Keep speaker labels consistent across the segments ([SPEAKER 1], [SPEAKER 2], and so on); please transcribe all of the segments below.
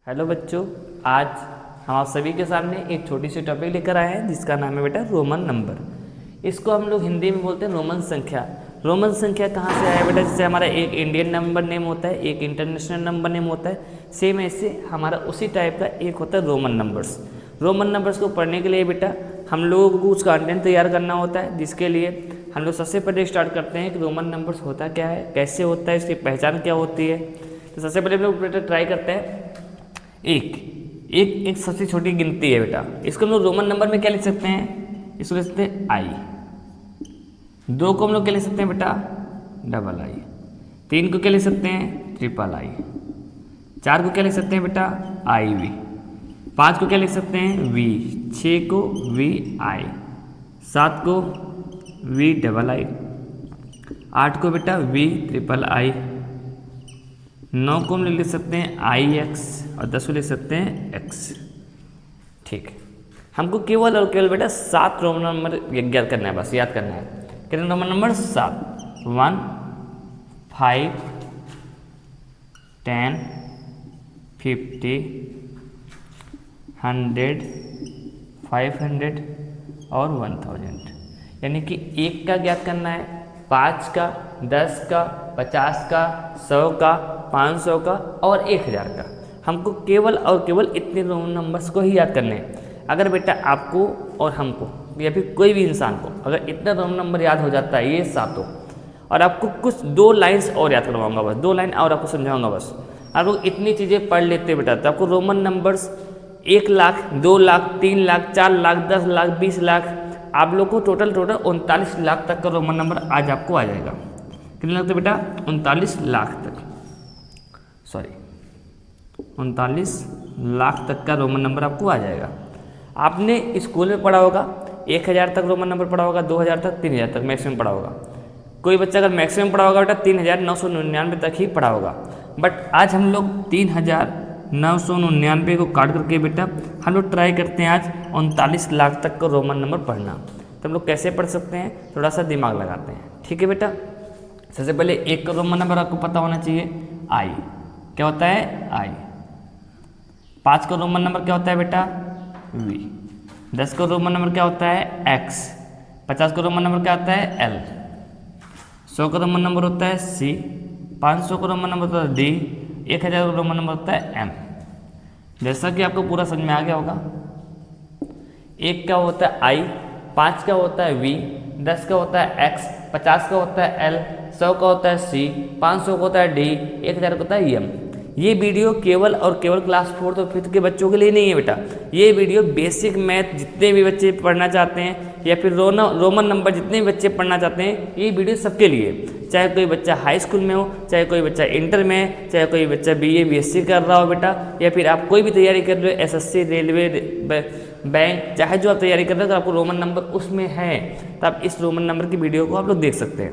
[SPEAKER 1] Hello बच्चों, आज हम आप सभी के सामने एक छोटी सी टॉपिक लेकर आए हैं जिसका नाम है बेटा रोमन नंबर। इसको हम लोग हिंदी में बोलते हैं रोमन संख्या। रोमन संख्या कहाँ से आया बेटा? जैसे हमारा एक इंडियन नंबर नेम होता है, एक इंटरनेशनल नंबर नेम होता है, सेम ऐसे हमारा उसी टाइप का एक होता है रोमन नंबर्स। रोमन नंबर्स को पढ़ने के लिए बेटा हम लोगों को कुछ कंटेंट तैयार करना होता है, जिसके लिए हम लोग सबसे पहले स्टार्ट करते हैं कि रोमन नंबर्स होता क्या है, कैसे होता है, इसकी पहचान क्या होती है। तो सबसे पहले हम लोग बेटा ट्राई करते हैं। एक सबसे छोटी गिनती है बेटा, इसको हम लोग रोमन नंबर में क्या लिख सकते हैं? इसको लिख सकते हैं आई। दो को हम लोग क्या लिख सकते हैं बेटा? डबल आई। तीन को क्या लिख सकते हैं? Triple I. चार को क्या लिख सकते हैं बेटा? आई वी। पाँच को क्या लिख सकते हैं? वी। छः को वी आई। सात को वी डबल आई। आठ को बेटा वी ट्रिपल आई। 9 को हम लिख सकते हैं आई एक्स और 10 को लिख सकते हैं एक्स। ठीक है, हमको केवल और केवल बेटा 7 रोमन नंबर ज्ञात करना है, बस याद करना है। कितने रोमन नंबर? 7। 1 5 10 50 100 500 और 1000। यानी कि 1 का ज्ञात करना है, 5 का, 10 का, 50 का, 100 का, 500 का और 1000 का। हमको केवल और केवल इतने रोमन नंबर्स को ही याद करने हैं। अगर बेटा आपको और हमको या फिर कोई भी इंसान को अगर इतना रोमन नंबर याद हो जाता है, ये सातों, और आपको कुछ 2 लाइन्स और याद करवाऊंगा, बस 2 लाइन और आपको समझाऊंगा, बस आप लोग इतनी चीज़ें पढ़ लेते बेटा तो आपको रोमन नंबर्स 1 लाख, 2 लाख, 3 लाख, 4 लाख, 10 लाख, 20 लाख, आप लोग को टोटल 39 लाख तक का रोमन नंबर आज आपको आ जाएगा। कितने लगते बेटा? 39 लाख तक, सॉरी 39 लाख तक का रोमन नंबर आपको आ जाएगा। आपने स्कूल में पढ़ा होगा 1000 तक रोमन नंबर पढ़ा होगा, 2000 तक, 3000 तक मैक्सिमम पढ़ा होगा। कोई बच्चा अगर मैक्सिमम पढ़ा होगा बेटा 3999 तक ही पढ़ा होगा। बट आज हम लोग 3999 को काट करके बेटा हम लोग ट्राई करते हैं आज 39 लाख तक का रोमन नंबर पढ़ना। तो हम लोग कैसे पढ़ सकते हैं? थोड़ा सा दिमाग लगाते हैं, ठीक है बेटा। सबसे पहले 1 का रोमन नंबर आपको पता होना चाहिए, आई। क्या होता है? आई। 5 का रोमन नंबर क्या होता है बेटा? वी। 10 का रोमन नंबर क्या होता है? एक्स। 50 का रोमन नंबर क्या होता है? एल। 100 का रोमन नंबर होता है सी। 500 का रोमन नंबर होता है डी। 1000 का रोमन नंबर होता है एम। जैसा कि आपको पूरा समझ में आ गया होगा। 1 का होता है आई, 5 का होता है वी, 10 का होता है एक्स, 50 का होता है एल, 100 का होता है सी, 500 का होता है डी, 1000 का होता है एम। ये वीडियो केवल और केवल क्लास 4th और 5th के बच्चों के लिए नहीं है बेटा। ये वीडियो बेसिक मैथ जितने भी बच्चे पढ़ना चाहते हैं या फिर रोमन नंबर जितने भी बच्चे पढ़ना चाहते हैं, ये वीडियो सबके लिए। चाहे कोई बच्चा हाई स्कूल में हो, चाहे कोई बच्चा इंटर में है, चाहे कोई बच्चा BA BSc कर रहा हो बेटा, या फिर आप कोई भी तैयारी कर रहे हो, SSC, रेलवे, बैंक, चाहे जो आप तैयारी कर रहे हो, अगर आपको रोमन नंबर उसमें है तो आप इस रोमन नंबर की वीडियो को आप लोग देख सकते हैं।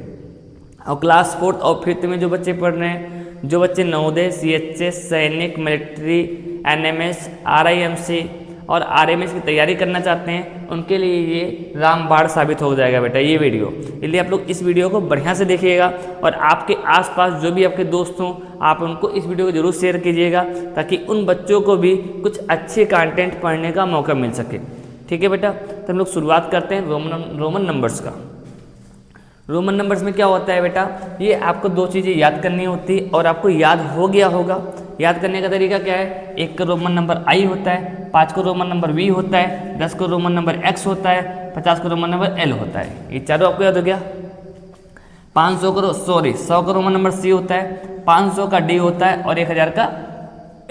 [SPEAKER 1] और क्लास 4th और 5th में जो बच्चे पढ़ रहे हैं, जो बच्चे नवोदय, CHS, सैनिक, मिलिट्री, NMS, RIMC और RMS की तैयारी करना चाहते हैं, उनके लिए ये रामबाण साबित हो जाएगा बेटा ये वीडियो। इसलिए आप लोग इस वीडियो को बढ़िया से देखिएगा और आपके आसपास जो भी आपके दोस्त हों, आप उनको इस वीडियो को जरूर शेयर कीजिएगा ताकि उन बच्चों को भी कुछ अच्छे कंटेंट पढ़ने का मौका मिल सके, ठीक है बेटा। तो हम लोग शुरुआत करते हैं रोमन नंबर्स का। रोमन नंबर्स में क्या होता है बेटा? ये आपको 2 चीज़ें याद करनी होती है और आपको याद हो गया होगा। याद करने का तरीका क्या है? 1 का रोमन नंबर आई होता है, 5 का रोमन नंबर वी होता है, 10 का रोमन नंबर एक्स होता है, 50 का रोमन नंबर एल होता है। ये चारों आपको याद हो गया। 100 का रोमन नंबर सी होता है, 500 का डी होता है और 1000 का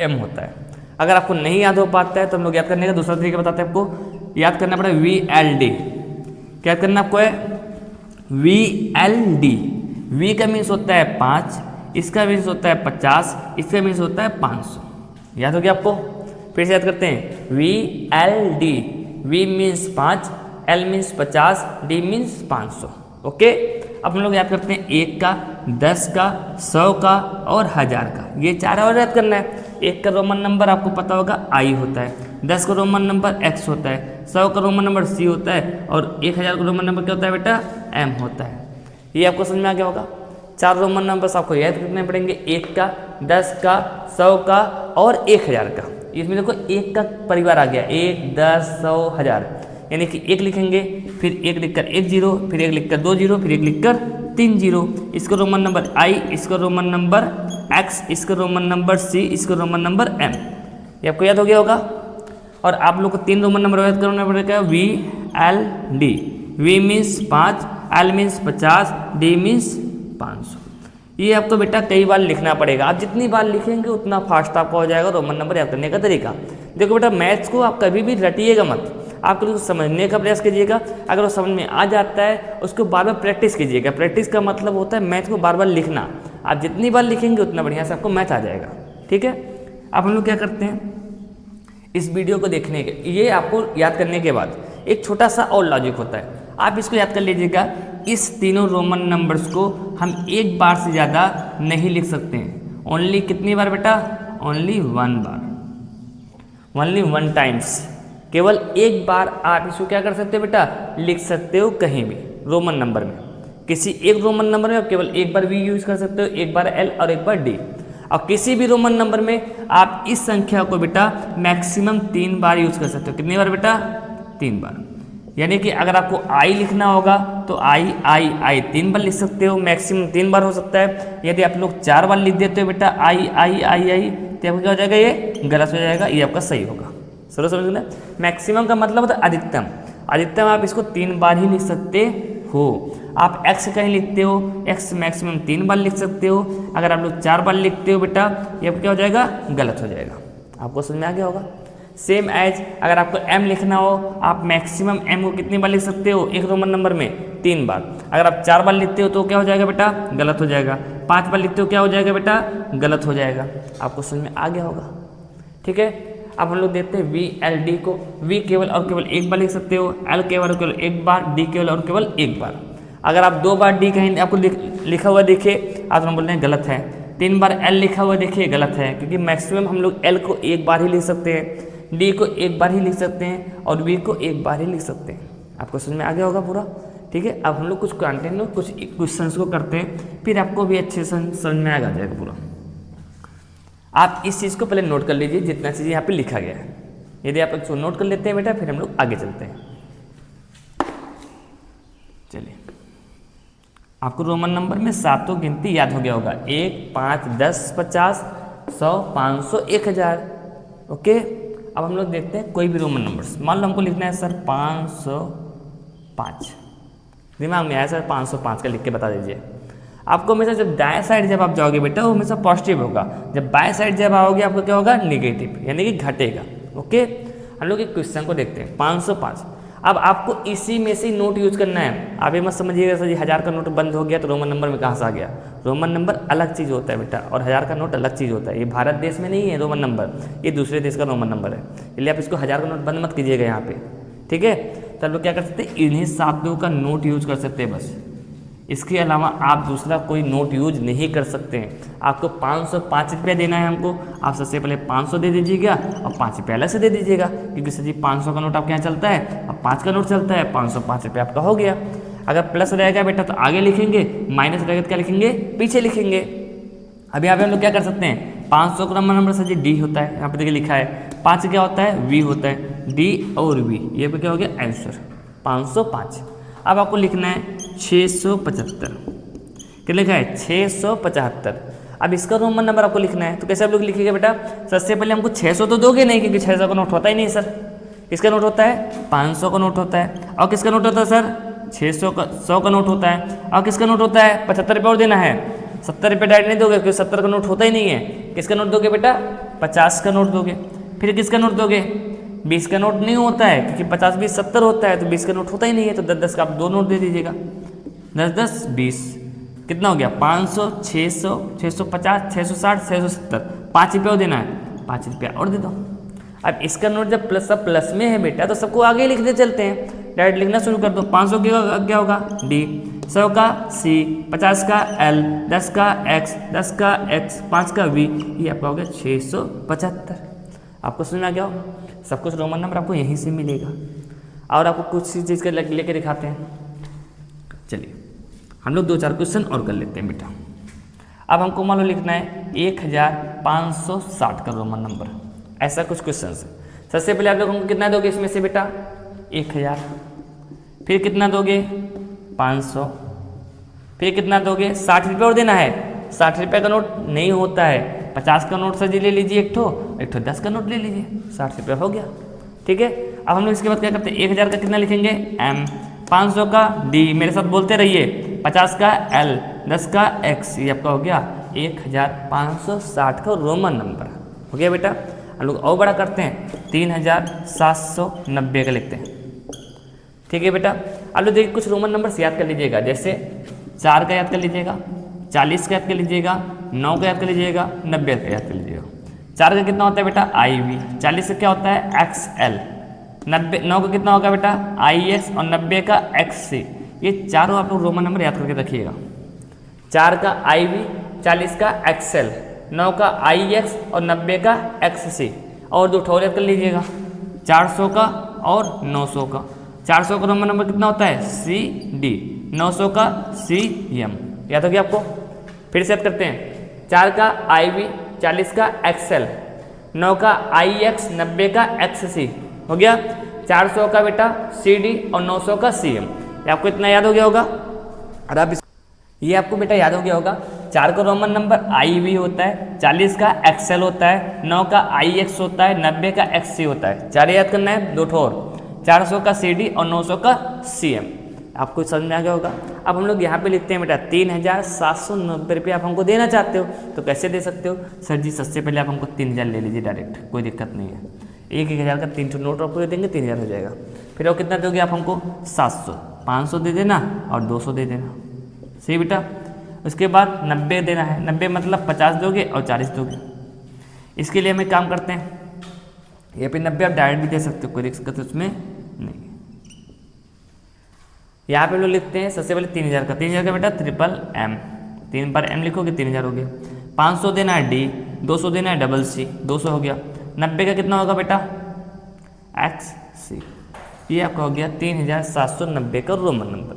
[SPEAKER 1] एम होता है। अगर आपको नहीं याद हो पाता है तो हम लोग याद करने का दूसरा तरीका बताते हैं आपको। याद करना पड़ेगा VLD। क्या याद करना आपको है? VLD। V का मीन्स होता है 5, इसका मीन्स होता है 50, इसका मीन्स होता है 500। याद हो गया आपको? फिर से याद करते हैं VLD। V means 5, L means 50, D means 500। Okay, अब हम लोग याद करते हैं 1 का, 10 का, 100 का और 1000 का। ये 4 और याद करना है। 1 का रोमन नंबर आपको पता होगा आई होता है, 10 का रोमन नंबर एक्स होता है, 100 का रोमन नंबर सी होता है और 1000 का रोमन नंबर क्या होता है बेटा? एम होता है। ये आपको समझ में आ गया होगा। 4 रोमन नंबर्स आपको याद करने पड़ेंगे, 1 का, 10 का, 100 का और 1000 का। इसमें देखो 1 का परिवार आ गया, 1, 10, 100, 1000, यानी कि 1 लिखेंगे, फिर 1 लिखकर 1 जीरो, फिर 1 लिखकर 2 जीरो, फिर 1 लिखकर 3 जीरो। इसको रोमन नंबर I, इसको रोमन नंबर X, इसको रोमन नंबर C, इसको रोमन नंबर M। ये आपको याद हो गया होगा। और आप लोग को 3 रोमन नंबर याद करना पड़ेगा, V, L, D। V means 5, L means 50, D means 500। ये आपको बेटा कई बार लिखना पड़ेगा, आप जितनी बार लिखेंगे उतना फास्ट आपका हो जाएगा रोमन नंबर याद करने का तरीका। देखो बेटा मैथ्स को आप कभी भी रटिएगा मत, आप उसको समझने का प्रयास कीजिएगा। अगर वो समझ में आ जाता है उसको बार बार प्रैक्टिस कीजिएगा। प्रैक्टिस का मतलब होता है मैथ को बार बार लिखना। आप जितनी बार लिखेंगे उतना बढ़िया से आपको मैथ आ जाएगा। ठीक है, अब हम लोग क्या करते हैं, इस वीडियो को देखने के ये आपको याद करने के बाद एक छोटा सा और लॉजिक होता है, आप इसको याद कर लीजिएगा। इस तीनों रोमन नंबर्स को हम एक बार से ज़्यादा नहीं लिख सकते हैं। ओनली कितनी बार बेटा, ओनली 1 बार, ओनली 1 टाइम्स। केवल एक बार आप इसको क्या कर सकते हो बेटा, लिख सकते हो कहीं भी रोमन नंबर में। किसी एक रोमन नंबर में आप केवल एक बार V यूज़ कर सकते हो, एक बार L और एक बार D। और किसी भी रोमन नंबर में आप इस संख्या को बेटा मैक्सिमम 3 बार यूज़ कर सकते हो। कितनी बार बेटा, 3 बार। यानी कि अगर आपको I लिखना होगा तो I 3 बार लिख सकते हो, मैक्सिमम 3 बार हो सकता है। यदि आप लोग 4 बार लिख देते हो बेटा I तो आपको क्या हो जाएगा, ये गलत हो जाएगा, ये आपका सही होगा। चलो समझ गए। मैक्सिमम का मतलब होता है अधिकतम। अधिकतम आप इसको 3 बार ही लिख सकते हो। आप x कहीं लिखते हो, x मैक्सिमम 3 बार लिख सकते हो। अगर आप लोग 4 बार लिखते हो बेटा, ये क्या हो जाएगा, गलत हो जाएगा। आपको समझ में आ गया होगा। सेम एज अगर आपको m लिखना हो, आप मैक्सिमम m को कितनी बार लिख सकते हो, एक रोमन नंबर में 3 बार। अगर आप 4 बार लिखते हो तो क्या हो जाएगा बेटा, गलत हो जाएगा। 5 बार लिखते हो क्या हो जाएगा बेटा, गलत हो जाएगा। आपको समझ में आ गया होगा। ठीक है, अब हम लोग देखते हैं V, L, D को। V केवल और केवल एक बार लिख सकते हो, L केवल और केवल एक बार, D केवल और केवल एक बार। अगर आप 2 बार D कहीं आपको लिखा हुआ देखे, आप हम बोल रहे हैं गलत है। 3 बार L लिखा हुआ देखिए, गलत है, क्योंकि मैक्सिमम हम लोग L को एक बार ही लिख सकते हैं, D को एक बार ही लिख सकते हैं और V को एक बार ही लिख सकते हैं। आपको समझ में आ गया होगा पूरा। ठीक है, अब हम लोग कुछ कंटेंट में कुछ क्वेश्चंस को करते हैं, फिर आपको भी अच्छे से समझ में आ जाएगा पूरा। आप इस चीज़ को पहले नोट कर लीजिए, जितना चीज़ यहाँ पे लिखा गया है। यदि आप इसको नोट कर लेते हैं बेटा, फिर हम लोग आगे चलते हैं। चलिए, आपको रोमन नंबर में 7 गिनती याद हो गया होगा, 1, 5, 10, 50, 100, 500, 1000। ओके, अब हम लोग देखते हैं कोई भी रोमन नंबर्स। मान लो हमको लिखना है सर 505, दिमाग में आया सर 505 का लिख के बता दीजिए। आपको हमेशा जब दाएं साइड जब आप जाओगे बेटा वो हमेशा पॉजिटिव होगा, जब बाएं साइड जब आओगे आपको क्या होगा, निगेटिव, यानी कि घटेगा। ओके, हम लोग एक क्वेश्चन को देखते हैं 505। अब आपको इसी में से नोट यूज करना है। आप ये मत समझिएगा सर जी 1000 का नोट बंद हो गया तो रोमन नंबर में कहाँ से आ गया। रोमन नंबर अलग चीज़ होता है बेटा, और 1000 का नोट अलग चीज़ होता है। ये भारत देश में नहीं है रोमन नंबर, ये दूसरे देश का रोमन नंबर है, इसलिए आप इसको 1000 का नोट बंद मत कीजिएगा यहाँ पे। ठीक है, तो हम लोग क्या कर सकते हैं, इन्हीं शब्दों का नोट यूज कर सकते हैं बस। इसके अलावा आप दूसरा कोई नोट यूज नहीं कर सकते हैं। आपको 505 रुपया देना है हमको, आप सबसे पहले 500 दे दीजिएगा और 5 रुपया अलग से दे दीजिएगा, क्योंकि सर जी 500 का नोट आपके यहाँ चलता है, अब 5 का नोट चलता है, 505 रुपया आपका हो गया। अगर प्लस रहेगा बेटा तो आगे लिखेंगे, माइनस रहेगा तो क्या लिखेंगे, पीछे लिखेंगे। अब यहाँ पे हम लोग क्या कर सकते हैं, 500 का नंबर सर जी डी होता है, यहाँ पे देखिए लिखा है। 5 क्या होता है, वी होता है, डी और वी, ये पे क्या हो गया आंसर 505। अब आपको लिखना है 675, क्या लिखा है 675। अब इसका रोमन नंबर आपको लिखना है, तो कैसे आप लोग लिखिएगा बेटा, सबसे पहले हमको 600 तो दोगे नहीं, क्योंकि 600 का नोट होता ही नहीं सर। किसका नोट होता है, 500 का नोट होता है। और किसका नोट होता है सर, 600 का 100 का नोट होता है। और किसका नोट होता है, 75 रुपये और देना है। 70 रुपये डायरेक्ट नहीं दोगे, क्योंकि 70 का नोट होता ही नहीं है। किसका नोट दोगे बेटा, 50 का नोट दोगे। फिर किसका नोट दोगे, 20 का नोट नहीं होता है, क्योंकि 50 20 70 होता है, तो 20 का नोट होता ही नहीं है, तो 10 का आप 2 नोट दे दीजिएगा। 10 20 कितना हो गया, 500 600 650 660 670, 5 रुपया देना है, 5 रुपया और दे दो। अब इसका नोट जब प्लस सब प्लस में है बेटा, तो सबको आगे लिखते चलते हैं, डायरेक्ट लिखना शुरू कर दो। 500 क्या होगा डी, 100 का सी, 50 का एल, 10 का एक्स, 10 का एक्स, 5 का वी, ये आपका हो गया 675। आपको समझ में आ गया हो, सब कुछ रोमन नंबर आपको यहीं से मिलेगा। और आपको कुछ चीज़ का लेके दिखाते हैं। चलिए हम लोग 2-4 क्वेश्चन और कर लेते हैं बेटा। अब हमको मान लो लिखना है 1560 का रोमन नंबर, ऐसा कुछ क्वेश्चन है। सबसे पहले आप लोगों को कितना दोगे इसमें से बेटा 1000, फिर कितना दोगे 500, फिर कितना दोगे 60 रुपये और देना है। 60 रुपये का नोट नहीं होता है, 50 का नोट सर जी ले लीजिए, एक ठो 10 का नोट ले लीजिए, 60 रुपये हो गया। ठीक है, अब हम लोग इसके बाद क्या करते हैं 1000 का कितना लिखेंगे M, 500 का D, मेरे साथ बोलते रहिए, 50 का L, 10 का X, ये आपका हो गया 1560 का रोमन नंबर हो गया बेटा। हम लोग और बड़ा करते हैं 3790 का लिखते हैं। ठीक है बेटा, अब लोग देखिए कुछ रोमन नंबर याद कर लीजिएगा, जैसे 4 का याद कर लीजिएगा, 40 का याद कर लीजिएगा, 9 का याद कर लीजिएगा, 90 का याद कर लीजिएगा। 4 का कितना होता है बेटा IV, 40 का क्या होता है XL, 9 का कितना होगा बेटा IX और 90 का XC। ये चारों आप लोग रोमन नंबर याद करके रखिएगा। 4 का IV, 40 का XL, 9 का IX और 90 का XC। और दो ठोर याद कर लीजिएगा, 400 का और 900 का। 400 का रोमन नंबर कितना होता है CD, 900 का CM, याद हो गया आपको। फिर से याद करते हैं, 4 का IV, 40 का XL, 9 का IX, 90 का XC हो गया। 400 का बेटा CD और 900 का CM, ये आपको इतना याद हो गया होगा। और आप ये आपको बेटा याद हो गया होगा। 4 का रोमन नंबर IV होता है, 40 का XL होता है, 9 का IX होता है, 90 का XC होता है। 4 याद करना है, दो ठोर, 400 का CD और 900 का CM, आपको समझ में आ गया होगा। अब हम लोग यहाँ पे लिखते हैं बेटा 3790 रुपये आप हमको देना चाहते हो तो कैसे दे सकते हो सर जी। सबसे पहले आप हमको 3000 ले लीजिए डायरेक्ट, कोई दिक्कत नहीं है। 1000 का 3 नोट आपको दे देंगे, 3000 हो जाएगा। फिर और कितना दोगे आप हमको 700, 500 दे देना और 200 दे देना, सही बेटा। उसके बाद 90 देना है, 90 मतलब 50 दोगे और 40 दोगे। इसके लिए हम एक काम करते हैं, ये पे 90 आप डायरेक्ट भी दे सकते हो, कोई दिक्कत उसमें नहीं। यहाँ पे लोग लिखते हैं सबसे पहले 3000 का, 3000 का बेटा ट्रिपल M, 3 पर M लिखोगे 3000 हो गया। 500 देना है D, 200 देना है डबल C, 200 हो गया। 90 का कितना होगा बेटा XC, ये आपका हो गया 3790 का रोमन नंबर।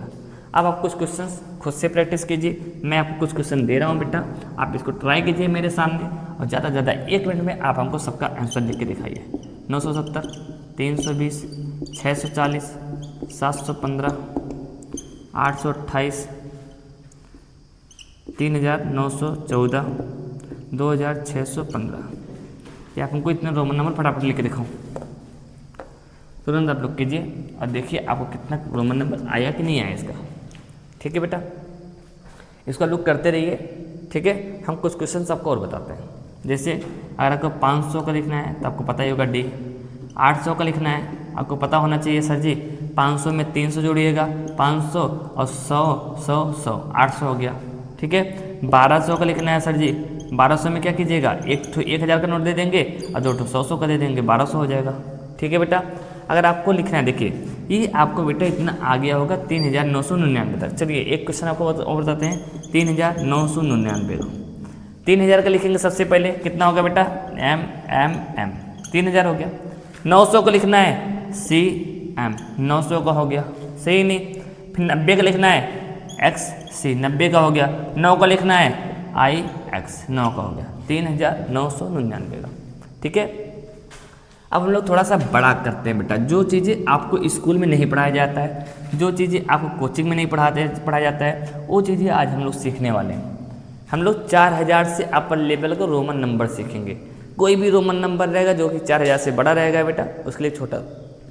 [SPEAKER 1] अब आप कुछ क्वेश्चन खुद से प्रैक्टिस कीजिए, मैं आपको कुछ क्वेश्चन दे रहा हूँ बेटा, आप इसको ट्राई कीजिए मेरे सामने और ज़्यादा से ज़्यादा 1 मिनट में आप हमको सबका आंसर लिख के दिखाइए। 970, 320, 640, 715, 828, 3914, 2615। ये आप हमको इतने रोमन नंबर फटाफट लिख के दिखाऊँ, तुरंत आप लोग कीजिए और देखिए आपको कितना रोमन नंबर आया कि नहीं आया इसका। ठीक है बेटा, इसको लोग करते रहिए। ठीक है, हम कुछ क्वेश्चन आपको और बताते हैं। जैसे अगर आपको 500 का लिखना है तो आपको पता ही होगा D। 800 का लिखना है आपको पता होना चाहिए सर जी, 500 में 300 जोड़िएगा, 500 और 100 100 100, 800 हो गया। ठीक है, 1200 का लिखना है सर जी, 1200 में क्या कीजिएगा, 1000 का नोट दे देंगे और 2 100 का दे देंगे, 1200 हो जाएगा। ठीक है बेटा, अगर आपको लिखना है, देखिए ये आपको बेटा इतना आ गया होगा 3999 तक। चलिए एक क्वेश्चन आपको और बताते हैं, 3999 का 3000 का लिखेंगे सबसे पहले, कितना होगा बेटा M 3000 हो गया। 900 को लिखना है CM, 900 का हो गया, सही नहीं। फिर 90 का लिखना है XC, 90 का हो गया। 9 का लिखना है IX, 9 का हो गया, 3999 का। ठीक है, अब हम लोग थोड़ा सा बड़ा करते हैं बेटा। जो चीज़ें आपको स्कूल में नहीं पढ़ाया जाता है, जो चीज़ें आपको कोचिंग में नहीं पढ़ाया जाता है, वो चीज़ें आज हम लोग सीखने वाले हैं। हम लोग 4000 से अपर लेवल का रोमन नंबर सीखेंगे। कोई भी रोमन नंबर रहेगा जो कि 4000 से बड़ा रहेगा बेटा, उसके लिए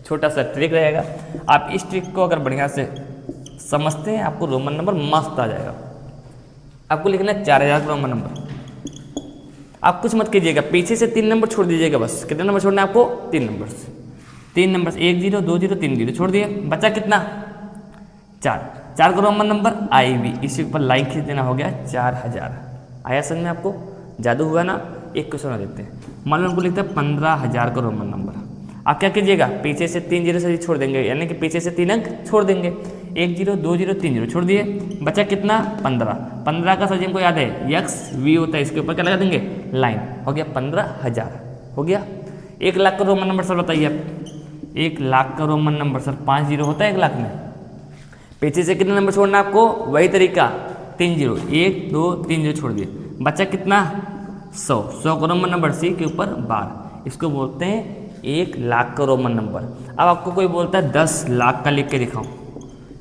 [SPEAKER 1] छोटा सा ट्रिक रहेगा। आप इस ट्रिक को अगर बढ़िया से समझते हैं, आपको रोमन नंबर मस्त आ जाएगा। आपको लिखना है 4000 का रोमन नंबर। आप कुछ मत कीजिएगा, पीछे से 3 नंबर छोड़ दीजिएगा बस। कितने नंबर छोड़ना है आपको, 3 नंबर से। 3 नंबर से 1 0 2 0 3 0 छोड़ दिए, बचा कितना 4 का रोमन नंबर IB, इसी ऊपर लाइन खींच देना, हो गया 4000। आया समझ में आपको, जादू हुआ ना। एक क्वेश्चन देखते हैं, मान लो उनको लिखते हैं 15000 का रोमन नंबर। आप क्या कीजिएगा, पीछे से 3 0 से छोड़ देंगे, यानी कि पीछे से 3 अंक छोड़ देंगे। 1 0 2 0 3 0 छोड़ दिए, बचा कितना 15 का सर हमको याद है XV होता है, इसके ऊपर क्या लगा देंगे लाइन, हो गया 15000 हो गया। 1 लाख का रोमन नंबर सर बताइए आप, 1 लाख का रोमन नंबर सर 5 0 होता है 1 लाख में। पीछे से कितने नंबर छोड़ना आपको, वही तरीका 3 0, 1 2 3 0 छोड़ दिए, बचा कितना 100, 100 का रोमन नंबर सी के ऊपर बार, इसको बोलते हैं 1 लाख का रोमन नंबर। अब आपको कोई बोलता है 10 लाख का लिख के दिखाओ,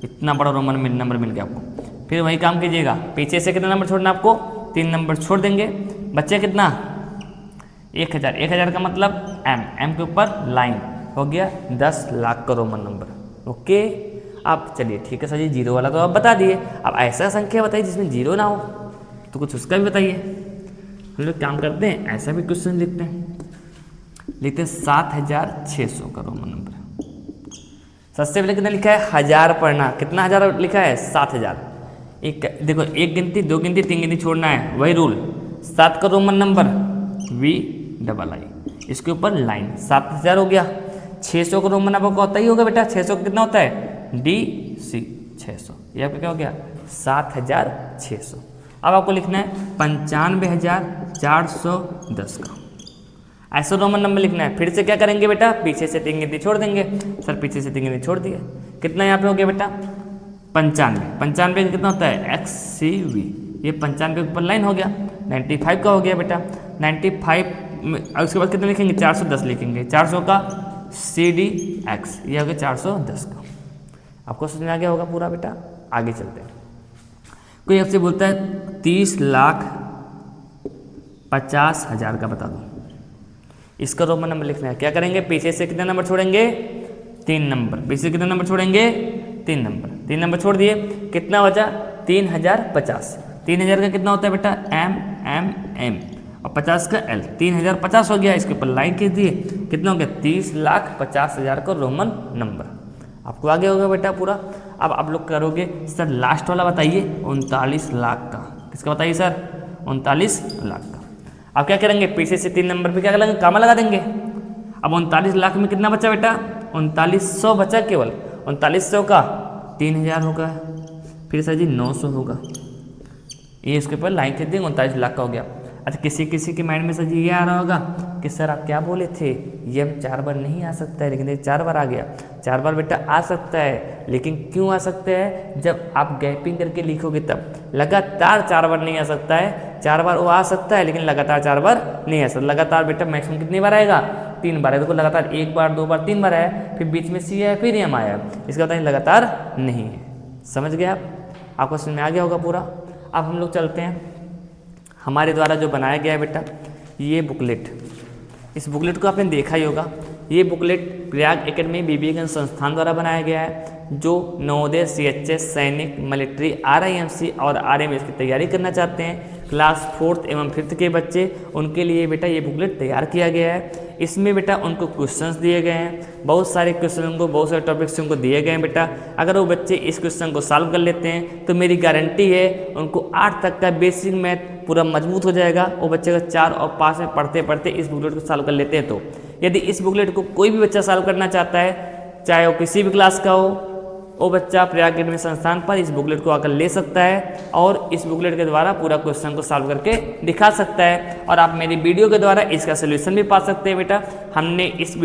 [SPEAKER 1] इतना बड़ा रोमन नंबर मिल गया आपको, फिर वही काम कीजिएगा, पीछे से कितना नंबर छोड़ना आपको, 3 नंबर छोड़ देंगे, बच्चे कितना 1000, 1000 का मतलब एम के ऊपर लाइन, हो गया 10 लाख का रोमन नंबर। ओके, आप चलिए ठीक है सर जी, जीरो वाला तो आप बता दिए, अब ऐसा संख्या बताइए जिसमें जीरो ना हो, तो कुछ उसका भी बताइए। हम लोग काम करते हैं, ऐसा भी क्वेश्चन लिखते हैं, 7600 का रोमन नंबर। सबसे पहले कितना लिखा है, 1000 पढ़ना, कितना 1000 लिखा है 7000। एक देखो, एक गिनती, दो गिनती, तीन गिनती छोड़ना है, वही रूल, 7 का रोमन नंबर VII, इसके ऊपर लाइन, 7000 हो गया। 600 का रोमन नंबर का होता ही होगा बेटा, 600 का कितना होता है DC 600, ये आपका क्या हो गया 7600। अब आपको लिखना है 95410 का, ऐसा रोमन नंबर लिखना है। फिर से क्या करेंगे बेटा, पीछे से 3 गिनती छोड़ देंगे, सर पीछे से 3 गिनती छोड़ दिए, कितना यहाँ पे हो गया बेटा 95, 95 का कितना होता है XCV, ये 95 के ऊपर लाइन हो गया, 95 का हो गया बेटा, 95 में उसके बाद कितना लिखेंगे 410 लिखेंगे, 400 का CDX, ये हो गया 410 का। आपको समझ में आ गया होगा पूरा बेटा, आगे चलते हैं। कोई आपसे बोलता है 30,50,000 का बता दो, इसका रोमन नंबर लिखना है, क्या करेंगे, पीछे से कितने नंबर छोड़ेंगे 3 नंबर, पीछे से कितने नंबर छोड़ेंगे 3 नंबर, 3 नंबर छोड़ दिए, कितना बचा 3050, 3000 का कितना होता है बेटा M और 50 का L, 3050 हो गया, इसके ऊपर लाइन खींच दिए, कितना हो गया 30,50,000 का रोमन नंबर। आपको आगे होगा बेटा पूरा। अब आप लोग करोगे सर लास्ट वाला बताइए 39 लाख का, किसका बताइए सर 39 लाख का। अब क्या करेंगे, पीछे से 3 नंबर पे क्या करेंगे, कामा लगा देंगे। अब 39 लाख में कितना बचा बेटा 3900 बचा, केवल 3900 का 3000 होगा, फिर सर जी 900 होगा, ये इसके ऊपर लाइन खींच देंगे, 39 लाख का हो गया। अच्छा, किसी के माइंड में सर जी ये आ रहा होगा कि सर आप क्या बोले थे, ये हम 4 बार नहीं आ सकता है, लेकिन ये 4 बार आ गया। 4 बार बेटा आ सकता है, लेकिन क्यों आ सकता है, जब आप गैपिंग करके लिखोगे तब। लगातार 4 बार नहीं आ सकता है, 4 बार वो आ सकता है, लेकिन लगातार 4 बार नहीं आ सकता। लगातार बेटा मैक्सिमम कितनी बार आएगा 3 बार है, देखो लगातार 1 बार 2 बार 3 बार आया, फिर बीच में C है, फिर M आया, इसका मतलब लगातार नहीं है। समझ गए आप, आपको समझ में आ गया होगा पूरा। अब हम लोग चलते हैं, हमारे द्वारा जो बनाया गया है बेटा ये बुकलेट, इस बुकलेट को आपने देखा ही होगा। ये बुकलेट प्रयाग एकेडमी विवेकानंद संस्थान द्वारा बनाया गया है, जो नवोदय CHS सैनिक मिलिट्री RIMC और RMS की तैयारी करना चाहते हैं, क्लास 4th एवं 5th के बच्चे, उनके लिए बेटा ये बुकलेट तैयार किया गया है। इसमें बेटा उनको क्वेश्चंस दिए गए हैं, बहुत सारे क्वेश्चन उनको, बहुत सारे टॉपिक्स उनको दिए गए हैं बेटा। अगर वो बच्चे इस क्वेश्चन को सॉल्व कर लेते हैं तो मेरी गारंटी है उनको 8 तक का बेसिक मैथ पूरा मजबूत हो जाएगा। वो बच्चे अगर 4 और 5 में पढ़ते पढ़ते इस बुकलेट को सॉल्व कर लेते हैं तो यदि इस बुकलेट को कोई भी बच्चा सॉल्व करना चाहता है, चाहे वो किसी भी क्लास का हो, वो बच्चा प्रयाग एकेडमी संस्थान पर इस बुकलेट को आकर ले सकता है और इस बुकलेट के द्वारा पूरा क्वेश्चन को सॉल्व करके दिखा सकता है। और आप मेरी वीडियो के द्वारा इसका सोल्यूशन भी पा सकते हैं बेटा। हमने इस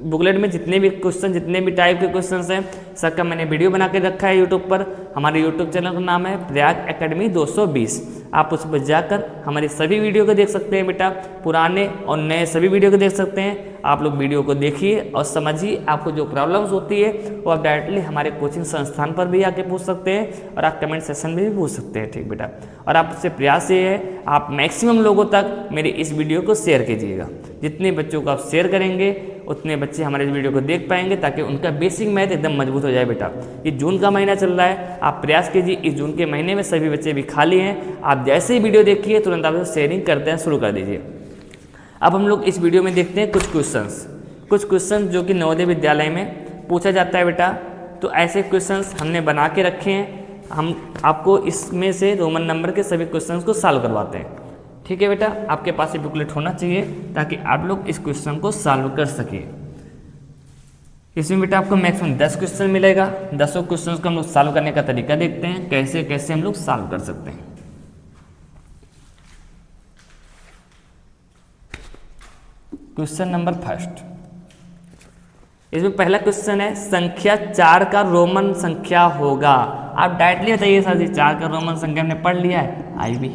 [SPEAKER 1] बुकलेट में जितने भी क्वेश्चन, जितने भी टाइप के क्वेश्चन हैं, सबका मैंने वीडियो बना के रखा है यूट्यूब पर। हमारे यूट्यूब चैनल का नाम है प्रयाग एकेडमी 220। आप उस पर जाकर हमारी सभी वीडियो को देख सकते हैं बेटा, पुराने और नए सभी वीडियो को देख सकते हैं। आप लोग वीडियो को देखिए और समझिए, आपको जो प्रॉब्लम्स होती है वो आप डायरेक्टली हमारे कोचिंग संस्थान पर भी आके पूछ सकते हैं और आप कमेंट सेक्शन में भी पूछ सकते हैं, ठीक बेटा। और आपसे प्रयास ये है आप मैक्सिमम लोगों तक मेरे इस वीडियो को शेयर कीजिएगा। जितने बच्चों को आप शेयर करेंगे उतने बच्चे हमारे इस वीडियो को देख पाएंगे, ताकि उनका बेसिक मैथ एकदम मजबूत हो जाए बेटा। ये जून का महीना चल रहा है, आप प्रयास कीजिए इस जून के महीने में सभी बच्चे भी खाली हैं, आप जैसे ही वीडियो देखिए तुरंत आप शेयरिंग करते हैं शुरू कर दीजिए। अब हम लोग इस वीडियो में देखते हैं कुछ क्वेश्चन जो कि नवोदय विद्यालय में पूछा जाता है बेटा। तो ऐसे क्वेश्चंस हमने बना के रखे हैं, हम आपको इसमें से रोमन नंबर के सभी क्वेश्चंस को सॉल्व करवाते हैं, ठीक है बेटा। आपके पास ये बुकलेट होना चाहिए ताकि आप लोग इस क्वेश्चन को सॉल्व कर सकें। इसमें बेटा आपको मैक्सिमम 10 क्वेश्चन मिलेगा। 10 क्वेश्चन को हम लोग सॉल्व करने का तरीका देखते हैं, कैसे कैसे हम लोग सॉल्व कर सकते हैं। क्वेश्चन नंबर फर्स्ट, इसमें पहला क्वेश्चन है संख्या 4 का रोमन संख्या होगा। आप डायरेक्टली बताइए सर जी 4 का रोमन संख्या हमने पढ़ लिया है, आई भी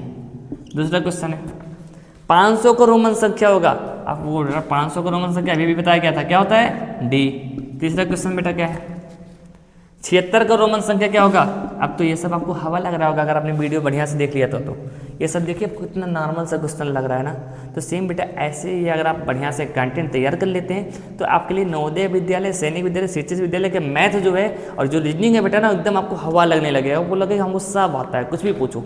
[SPEAKER 1] दूसरा क्वेश्चन है 500 का रोमन संख्या होगा, आपको बोल रहा 500 का रोमन संख्या अभी भी बताया गया था, क्या होता है डी। तीसरा क्वेश्चन बेटा क्या है 76 का रोमन संख्या क्या होगा। अब तो ये सब आपको हवा लग रहा होगा अगर आपने वीडियो बढ़िया से देख लिया तो ये सब देखिए आपको कितना नॉर्मल सा क्वेश्चन लग रहा है ना। तो सेम बेटा ऐसे ही अगर आप बढ़िया से कंटेंट तैयार कर लेते हैं तो आपके लिए नवोदय विद्यालय, सैनिक विद्यालय, शिक्षित विद्यालय के मैथ जो है और जो रीजनिंग है बेटा ना एकदम आपको हवा लगने लगेगा, आपको लगेगा हमको सब आता है, कुछ भी पूछो,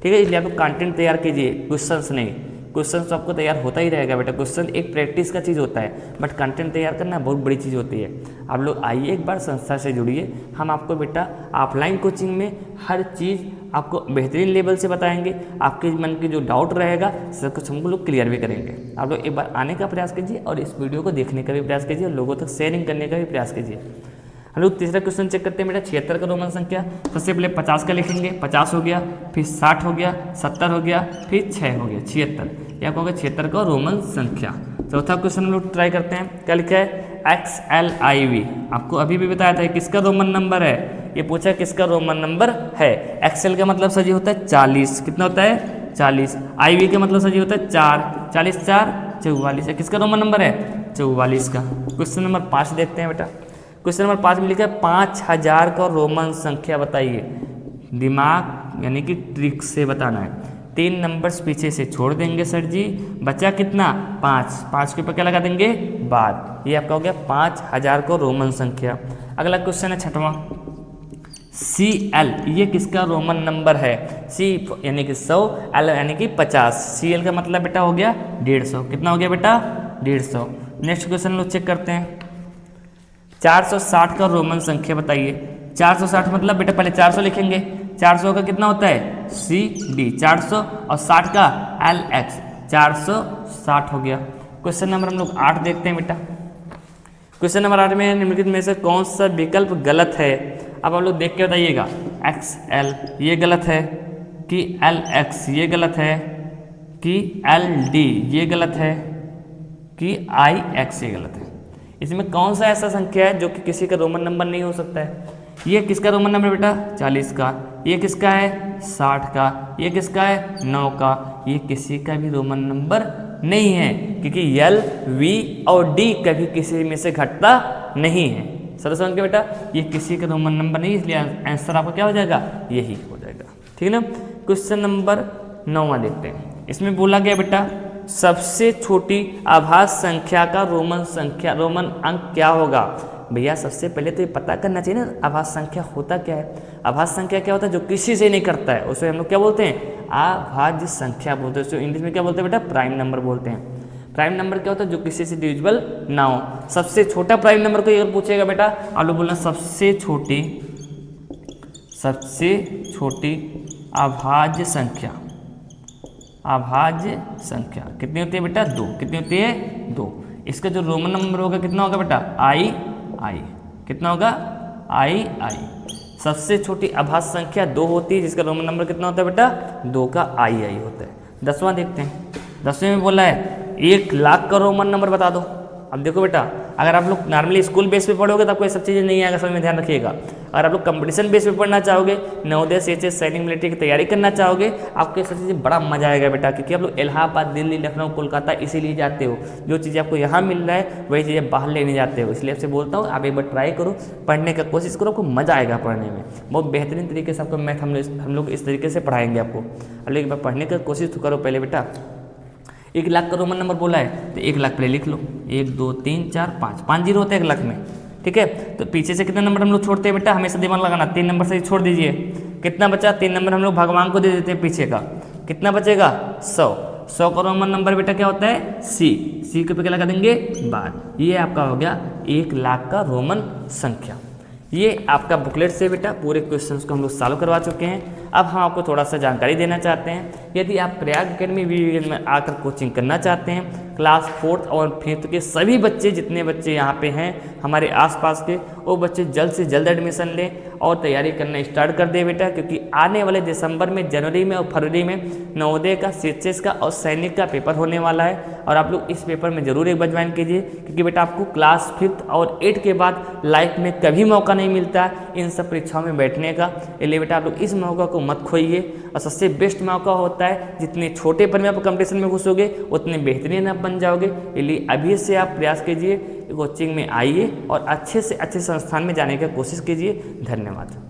[SPEAKER 1] ठीक है। इसलिए आप कंटेंट तैयार कीजिए, क्वेश्चंस नहीं। क्वेश्चन तो आपको तैयार होता ही रहेगा बेटा, क्वेश्चन एक प्रैक्टिस का चीज़ होता है, बट कंटेंट तैयार करना बहुत बड़ी चीज़ होती है। आप लोग आइए एक बार संस्था से जुड़िए, हम आपको बेटा ऑफलाइन कोचिंग में हर चीज़ आपको बेहतरीन लेवल से बताएंगे, आपके मन की जो डाउट रहेगा सब कुछ हम लोग क्लियर भी करेंगे। आप लोग एक बार आने का प्रयास कीजिए और इस वीडियो को देखने का भी प्रयास कीजिए और लोगों तक शेयरिंग करने का भी प्रयास कीजिए। हम लोग तीसरा क्वेश्चन चेक करते हैं बेटा 76 का रोमन संख्या। सबसे पहले 50 का लिखेंगे, 50 हो गया, फिर 60 हो गया, 70 हो गया, फिर 6 हो गया, 76। या कहोगे 76 का रोमन संख्या। चौथा क्वेश्चन हम लोग ट्राई करते हैं, क्या लिखा है XLIV। आपको अभी भी बताया था किसका रोमन नंबर है, ये पूछा किसका रोमन नंबर है। एक्सेल का मतलब सर जी होता है 40, कितना होता है 40। IV का मतलब सर जी होता है 4, 40 4 44 है, किसका रोमन नंबर है 44 का। क्वेश्चन नंबर 5 देखते हैं बेटा। क्वेश्चन नंबर 5 में लिखा है 5000 का रोमन संख्या बताइए। दिमाग यानी कि ट्रिक से बताना है। 3 नंबर्स पीछे से छोड़ देंगे सर जी, बचा कितना 5, 5 के ऊपर क्या लगा देंगे बाद। ये आपका हो गया 5000 को रोमन संख्या। अगला क्वेश्चन है 6वां CL, ये किसका रोमन नंबर है। C यानी कि 100, L यानी कि 50। CL का मतलब बेटा हो गया 150, कितना हो गया बेटा 150। नेक्स्ट क्वेश्चन लोग चेक करते हैं 460 का रोमन संख्या बताइए। 460 मतलब बेटा पहले 400 लिखेंगे, 400 का कितना होता है CD 400 और 60 का LX 460 हो गया। क्वेश्चन नंबर हम लोग 8 देखते हैं बेटा। क्वेश्चन नंबर 8 में निम्नलिखित में से कौन सा विकल्प गलत है। अब आप लोग देख के बताइएगा XL ये गलत है कि LX ये गलत है कि LD ये गलत है कि IX ये गलत है। इसमें कौन सा ऐसा संख्या है जो कि किसी का रोमन नंबर नहीं हो सकता है। ये किसका रोमन नंबर बेटा 40 का, ये किसका है 60 का, ये किसका है 9 का, ये किसी का भी रोमन नंबर नहीं है क्योंकि L, V और D कभी किसी में से घटता नहीं है। समझ के बेटा ये किसी का रोमन नंबर नहीं, इसलिए आंसर आपका क्या हो जाएगा यही हो जाएगा, ठीक है ना। क्वेश्चन नंबर 9 देखते हैं। इसमें बोला गया बेटा सबसे छोटी आभास संख्या का रोमन अंक क्या होगा। भैया सबसे पहले तो ये पता करना चाहिए ना आभास संख्या होता क्या है। आभास संख्या क्या होता है जो किसी से नहीं करता है, उसे हम लोग क्या बोलते हैं आभाज्य संख्या बोलते हैं। इंग्लिश में क्या बोलते हैं बेटा प्राइम नंबर बोलते हैं। प्राइम नंबर क्या होता है जो किसी से डिविजिबल ना हो। सबसे छोटा प्राइम नंबर को अगर पूछेगा बेटा आप लोग बोलना सबसे छोटी अभाज्य संख्या। अभाज्य संख्या कितनी होती है बेटा 2, कितनी होती है 2। इसका जो रोमन नंबर होगा कितना होगा बेटा आई, कितना होगा आई। सबसे छोटी अभाज्य संख्या 2 होती है जिसका रोमन नंबर कितना होता है बेटा 2 का आई होता है। 10वां देखते हैं। 10वें में बोला है 1 लाख का रोमन नंबर बता दो। अब देखो बेटा अगर आप लोग नॉर्मली स्कूल बेस पे पढ़ोगे तो आपको ये सब चीज़ें नहीं आएगा, समझ में ध्यान रखिएगा। अगर आप लोग कंपटीशन बेस पे पढ़ना चाहोगे, नवोदय CHS सैनिक मिलिट्री की तैयारी करना चाहोगे, आपको ये सब चीज़ें बड़ा मजा आएगा बेटा, क्योंकि आप लोग इलाहाबाद, दिल्ली, लखनऊ, कोलकाता इसीलिए जाते हो। जो चीज़ें आपको यहाँ मिल रहा है वही चीज़ें बाहर लेने जाते हो। इसलिए आपसे बोलता हूँ आप एक बार ट्राई करो, पढ़ने का कोशिश करो, आपको मज़ा आएगा पढ़ने में। बहुत बेहतरीन तरीके से आपको मैथ हम लोग इस तरीके से पढ़ाएंगे आपको। अब एक बार पढ़ने का कोशिश तो करो पहले बेटा। 1 लाख का रोमन नंबर बोला है तो 1 लाख पहले लिख लो। 1 2 3 4 5 जीरो होते हैं 1 लाख में, ठीक है। तो पीछे से कितना नंबर हम लोग छोड़ते हैं बेटा, हमेशा दिमाग लगाना। 3 नंबर से छोड़ दीजिए, कितना बचा 3 नंबर हम लोग भगवान को दे देते हैं पीछे का, कितना बचेगा 100 का रोमन नंबर बेटा क्या होता है C के पे क्या लगा देंगे बाद। ये आपका हो गया 1 लाख का रोमन संख्या। ये आपका बुकलेट से बेटा पूरे क्वेश्चंस को हम लोग सॉल्व करवा चुके हैं। अब हम आपको थोड़ा सा जानकारी देना चाहते हैं। यदि आप प्रयाग अकेडमी में आकर कोचिंग करना चाहते हैं, क्लास 4th और 5th के सभी बच्चे जितने बच्चे यहाँ पे हैं हमारे आसपास के, वो बच्चे जल्द से जल्द एडमिशन लें और तैयारी करना स्टार्ट कर दे बेटा, क्योंकि आने वाले दिसंबर में, जनवरी में और फरवरी में नवोदय का, CHS का और सैनिक का पेपर होने वाला है। और आप लोग इस पेपर में जरूर एक बार ज्वाइन कीजिए, क्योंकि बेटा आपको क्लास 5th और 8 के बाद लाइफ में कभी मौका नहीं मिलता इन सब परीक्षाओं में बैठने का। इसलिए बेटा आप लोग इस मौका को मत खोइए। और सबसे बेस्ट मौका होता रहा है, जितने छोटे पर में आप कंपटीशन में घुसोगे उतने बेहतरीन आप बन जाओगे। इसलिए अभी से आप प्रयास कीजिए, कोचिंग में आइए और अच्छे से अच्छे संस्थान में जाने की कोशिश कीजिए। धन्यवाद।